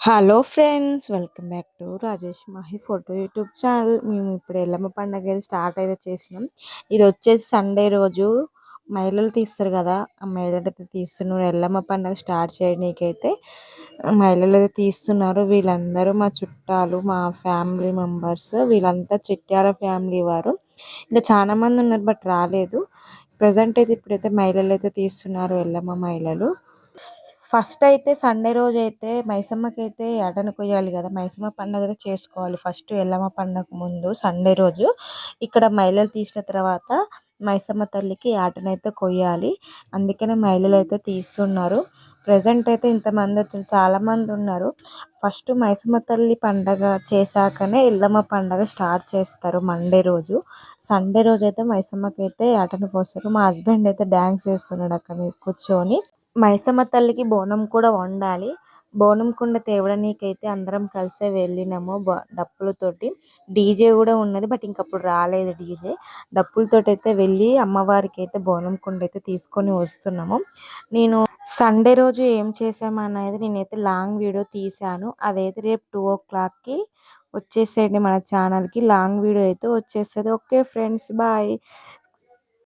Hello friends, welcome back to Rajesh Mahe photo YouTube channel. మేము ఇప్పుడు ఎల్లమ్మ పండగ అయితే స్టార్ట్ అయితే చేసినాం. ఇది వచ్చేసి సండే రోజు మహిళలు తీస్తారు కదా, ఆ మహిళలు అయితే తీస్తున్నారు. ఎల్లమ్మ పండగ స్టార్ట్ చేయడానికైతే మహిళలు అయితే తీస్తున్నారు. వీళ్ళందరూ మా చుట్టాలు, మా ఫ్యామిలీ మెంబర్స్, వీళ్ళంతా చిట్యాల ఫ్యామిలీ వారు. ఇంకా చాలా మంది ఉన్నారు బట్ రాలేదు. ప్రజెంట్ అయితే ఇప్పుడైతే మహిళలు అయితే తీస్తున్నారు, ఎల్లమ్మ మహిళలు. ఫస్ట్ అయితే సండే రోజు అయితే మైసమ్మకైతే యాటను కొయ్యాలి కదా, మైసమ్మ పండుగ అయితే చేసుకోవాలి. ఫస్ట్ ఎల్లమ్మ పండగ ముందు సండే రోజు ఇక్కడ మహిళలు తీసిన తర్వాత మైసమ్మ తల్లికి యాటనైతే కొయ్యాలి. అందుకనే మహిళలు అయితే తీస్తున్నారు. ప్రజెంట్ అయితే ఇంతమంది వచ్చారు, చాలా మంది ఉన్నారు. ఫస్ట్ మైసమ్మ తల్లి పండగ చేశాకనే ఎల్లమ్మ పండగ స్టార్ట్ చేస్తారు మండే రోజు. సండే రోజు అయితే మైసమ్మకి అయితే యాటను కోస్తారు. మా హస్బెండ్ అయితే డ్యాన్స్ చేస్తున్నాడు అక్కడ కూర్చొని. మైసమ్మ తల్లికి బోనం కూడా వండాలి. బోనం కుండ తేవడానికైతే అందరం కలిసే వెళ్ళినాము డప్పులతోటి. డీజే కూడా ఉన్నది బట్ ఇంకప్పుడు రాలేదు డీజే. డప్పులతోటి అయితే వెళ్ళి అమ్మవారికి అయితే బోనం కుండ అయితే తీసుకొని వస్తున్నాము. నేను సండే రోజు ఏం చేసామనేది నేనైతే లాంగ్ వీడియో తీసాను. అదైతే రేపు 2 o'clockకి వచ్చేసేయండి మన ఛానల్కి. లాంగ్ వీడియో అయితే వచ్చేస్తుంది. Okay friends, bye.